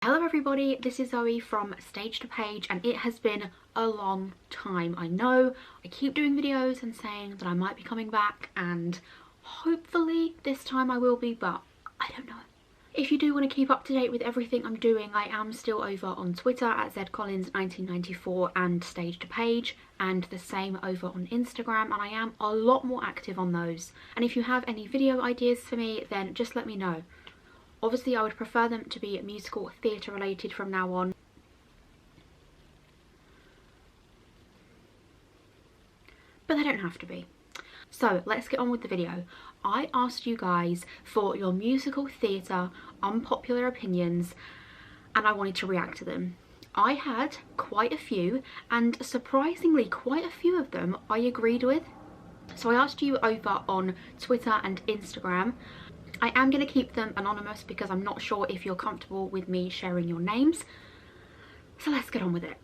Hello everybody, this is Zoe from Stage to Page, and it has been a long time. I know I keep doing videos and saying that I might be coming back, and hopefully this time I will be, but I don't know. If you do want to keep up to date with everything I'm doing, I am still over on Twitter at zcollins1994 and Stage to Page, and the same over on Instagram, and I am a lot more active on those. And if you have any video ideas for me, then just let me know. Obviously, I would prefer them to be musical theatre related from now on. But they don't have to be. So let's get on with the video. I asked you guys for your musical theatre unpopular opinions, and I wanted to react to them. I had quite a few, and surprisingly quite a few of them I agreed with. So I asked you over on Twitter and Instagram. I am going to keep them anonymous because I'm not sure if you're comfortable with me sharing your names. So let's get on with it.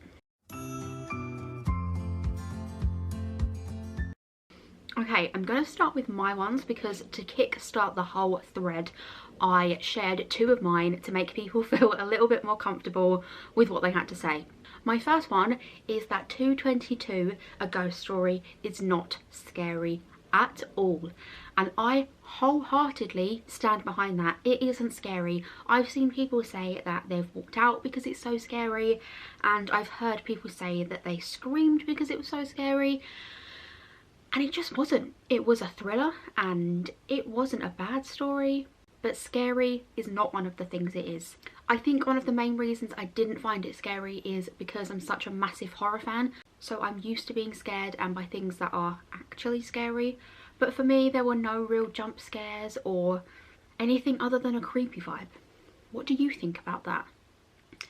Okay, I'm going to start with my ones because to kick-start the whole thread, I shared two of mine to make people feel a little bit more comfortable with what they had to say. My first one is that 222, A Ghost Story, is not scary at all, and I wholeheartedly stand behind that. It isn't scary. I've seen people say that they've walked out because it's so scary, and I've heard people say that they screamed because it was so scary, and it just wasn't. It was a thriller and it wasn't a bad story, but scary is not one of the things it is. I think one of the main reasons I didn't find it scary is because I'm such a massive horror fan. So I'm used to being scared and by things that are actually scary. But for me, there were no real jump scares or anything other than a creepy vibe. What do you think about that?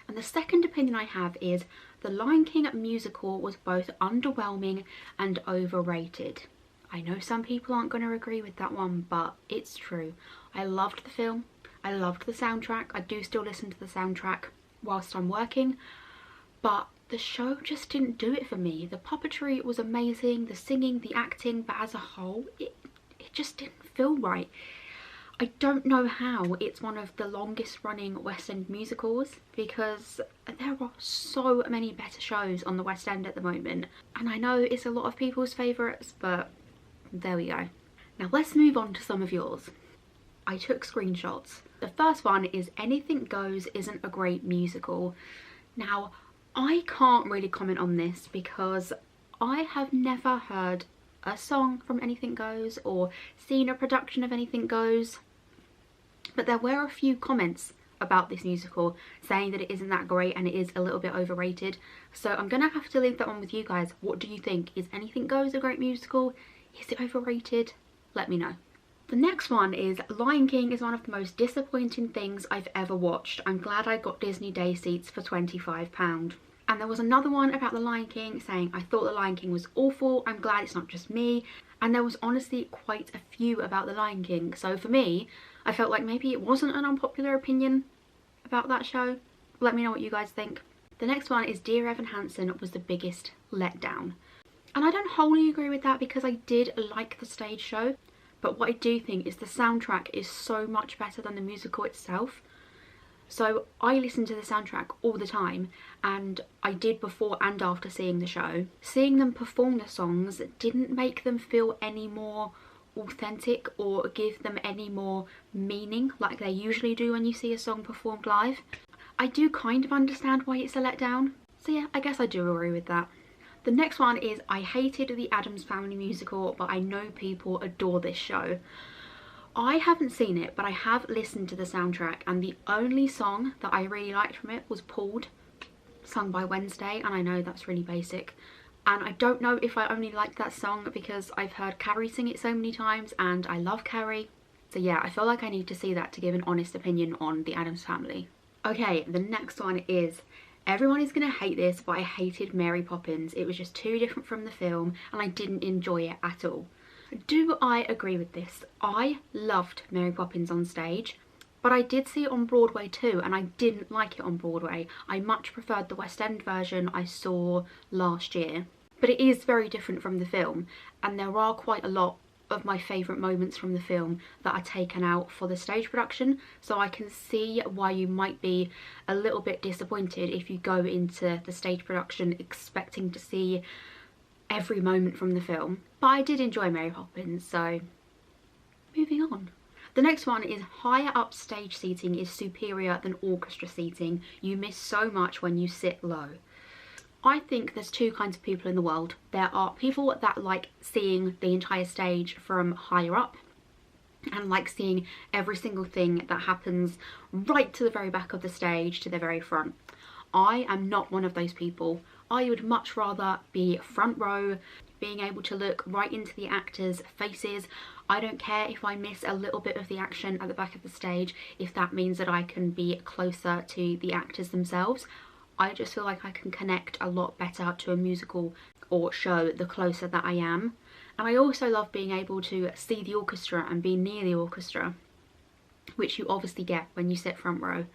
And the second opinion I have is the Lion King musical was both underwhelming and overrated. I know some people aren't going to agree with that one, but it's true. I loved the film. I loved the soundtrack. I do still listen to the soundtrack whilst I'm working, but the show just didn't do it for me. The puppetry was amazing, the singing, the acting, but as a whole, it just didn't feel right. I don't know how it's one of the longest running West End musicals, because there are so many better shows on the West End at the moment. And I know it's a lot of people's favourites, but there we go. Now let's move on to some of yours. I took screenshots. The first one is Anything Goes isn't a great musical. Now, I can't really comment on this because I have never heard a song from Anything Goes or seen a production of Anything Goes, but there were a few comments about this musical saying that it isn't that great and it is a little bit overrated. So I'm gonna have to leave that one with you guys. What do you think? Is Anything Goes a great musical? Is it overrated? Let me know. The next one is Lion King is one of the most disappointing things I've ever watched. I'm glad I got Disney Day seats for £25. And there was another one about the Lion King saying, I thought the Lion King was awful. I'm glad it's not just me. And there was honestly quite a few about the Lion King. So for me, I felt like maybe it wasn't an unpopular opinion about that show. Let me know what you guys think. The next one is Dear Evan Hansen was the biggest letdown. And I don't wholly agree with that because I did like the stage show. But what I do think is the soundtrack is so much better than the musical itself. So I listen to the soundtrack all the time, and I did before and after seeing the show. Seeing them perform the songs didn't make them feel any more authentic or give them any more meaning like they usually do when you see a song performed live. I do kind of understand why it's a letdown. So yeah, I guess I do agree with that. The next one is I hated the Addams Family musical, but I know people adore this show. I haven't seen it, but I have listened to the soundtrack, and the only song that I really liked from it was Pulled, sung by Wednesday, and I know that's really basic. And I don't know if I only liked that song because I've heard Carrie sing it so many times, and I love Carrie. So yeah, I feel like I need to see that to give an honest opinion on the Addams Family. Okay, the next one is, everyone is going to hate this, but I hated Mary Poppins. It was just too different from the film, and I didn't enjoy it at all. Do I agree with this? I loved Mary Poppins on stage, but I did see it on Broadway too, and I didn't like it on Broadway. I much preferred the West End version I saw last year. But it is very different from the film, and there are quite a lot of my favourite moments from the film that are taken out for the stage production, so I can see why you might be a little bit disappointed if you go into the stage production expecting to see every moment from the film. But I did enjoy Mary Poppins, so moving on. The next one is higher up stage seating is superior than orchestra seating. You miss so much when you sit low. I think there's two kinds of people in the world. There are people that like seeing the entire stage from higher up and like seeing every single thing that happens right to the very back of the stage to the very front. I am not one of those people. I would much rather be front row, being able to look right into the actors' faces. I don't care if I miss a little bit of the action at the back of the stage, if that means that I can be closer to the actors themselves. I just feel like I can connect a lot better to a musical or show the closer that I am. And I also love being able to see the orchestra and be near the orchestra, which you obviously get when you sit front row.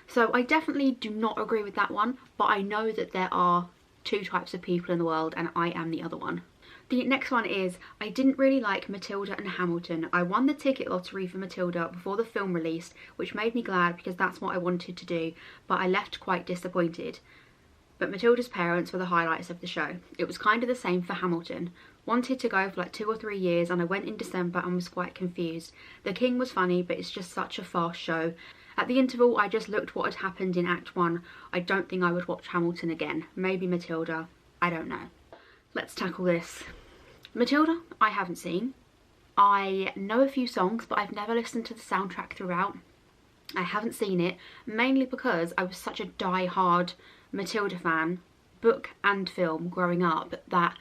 So I definitely do not agree with that one, but I know that there are two types of people in the world and I am the other one. The next one is, I didn't really like Matilda and Hamilton. I won the ticket lottery for Matilda before the film released, which made me glad because that's what I wanted to do, but I left quite disappointed. But Matilda's parents were the highlights of the show. It was kind of the same for Hamilton. Wanted to go for like 2 or 3 years and I went in December and was quite confused. The King was funny, but it's just such a fast show. At the interval, I just looked what had happened in Act 1. I don't think I would watch Hamilton again. Maybe Matilda. I don't know. Let's tackle this. Matilda, I haven't seen. I know a few songs, but I've never listened to the soundtrack throughout. I haven't seen it, mainly because I was such a die-hard Matilda fan, book and film, growing up, that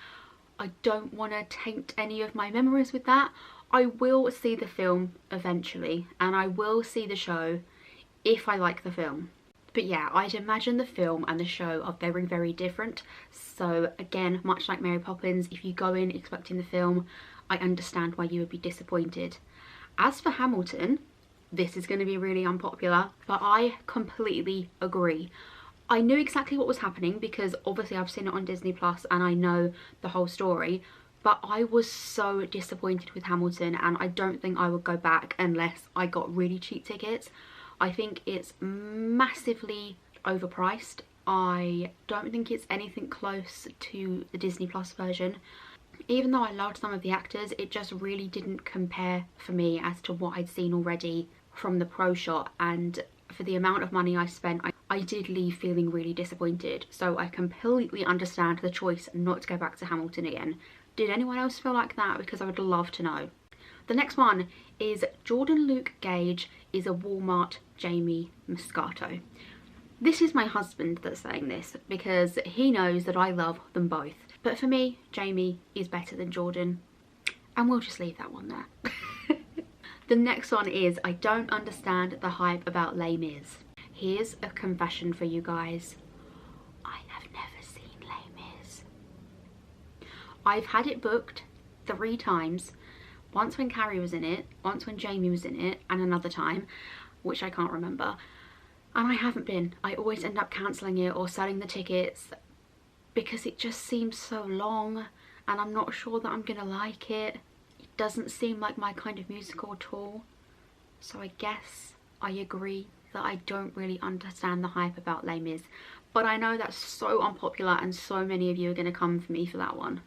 I don't want to taint any of my memories with that. I will see the film eventually, and I will see the show if I like the film. But yeah, I'd imagine the film and the show are very, very different. So again, much like Mary Poppins, if you go in expecting the film, I understand why you would be disappointed. As for Hamilton, this is going to be really unpopular, but I completely agree. I knew exactly what was happening because obviously I've seen it on Disney Plus and I know the whole story, but I was so disappointed with Hamilton and I don't think I would go back unless I got really cheap tickets. I think it's massively overpriced. I don't think it's anything close to the Disney Plus version. Even though I loved some of the actors, it just really didn't compare for me as to what I'd seen already from the pro shot, and for the amount of money I spent, I did leave feeling really disappointed. So I completely understand the choice not to go back to Hamilton again. Did anyone else feel like that? Because I would love to know. The next one is Jordan Luke Gage is a Walmart Jamie Moscato. This is my husband that's saying this because he knows that I love them both. But for me, Jamie is better than Jordan. And we'll just leave that one there. The next one is, I don't understand the hype about Les Mis. Here's a confession for you guys. I have never seen Les Mis. I've had it booked 3 times. Once when Carrie was in it, once when Jamie was in it, and another time, which I can't remember. And I haven't been. I always end up cancelling it or selling the tickets because it just seems so long and I'm not sure that I'm gonna like it. It doesn't seem like my kind of musical at all. So I guess I agree that I don't really understand the hype about Les Mis. But I know that's so unpopular and so many of you are gonna come for me for that one.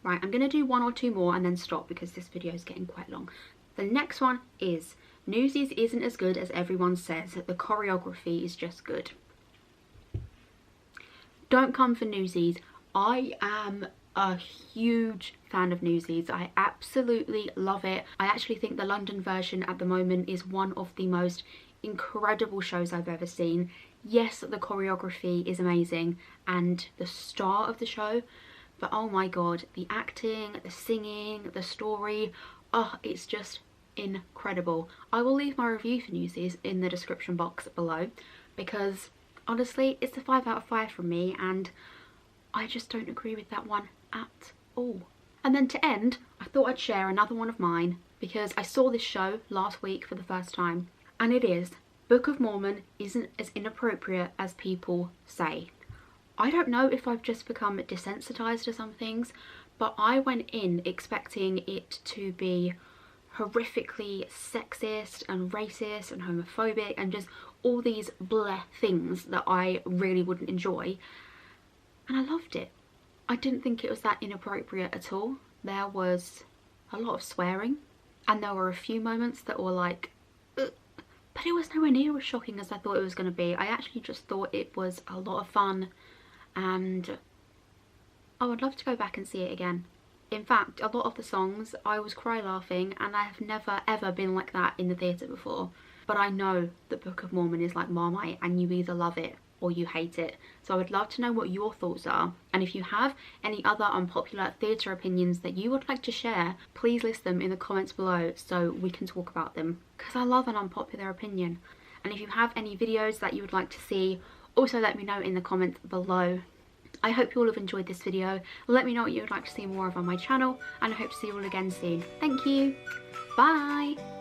Right, I'm going to do 1 or 2 more and then stop because this video is getting quite long. The next one is, Newsies isn't as good as everyone says. The choreography is just good. Don't come for Newsies. I am a huge fan of Newsies. I absolutely love it. I actually think the London version at the moment is one of the most incredible shows I've ever seen. Yes, the choreography is amazing and the star of the show, but oh my god, the acting, the singing, the story, oh, it's just incredible. I will leave my review for Newsies in the description box below because honestly, it's a 5 out of 5 from me and I just don't agree with that one at all. And then to end, I thought I'd share another one of mine because I saw this show last week for the first time, and it is, Book of Mormon isn't as inappropriate as people say. I don't know if I've just become desensitized to some things, but I went in expecting it to be horrifically sexist and racist and homophobic and just all these bleh things that I really wouldn't enjoy, and I loved it. I didn't think it was that inappropriate at all. There was a lot of swearing and there were a few moments that were like, ugh, but it was nowhere near as shocking as I thought it was going to be. I actually just thought it was a lot of fun, and I would love to go back and see it again. In fact, a lot of the songs I was cry laughing, and I have never ever been like that in the theatre before. But I know that Book of Mormon is like Marmite, and you either love it or you hate it. So I would love to know what your thoughts are, and if you have any other unpopular theatre opinions that you would like to share, please list them in the comments below so we can talk about them, because I love an unpopular opinion. And if you have any videos that you would like to see, also let me know in the comments below. I hope you all have enjoyed this video. Let me know what you would like to see more of on my channel, and I hope to see you all again soon. Thank you. Bye.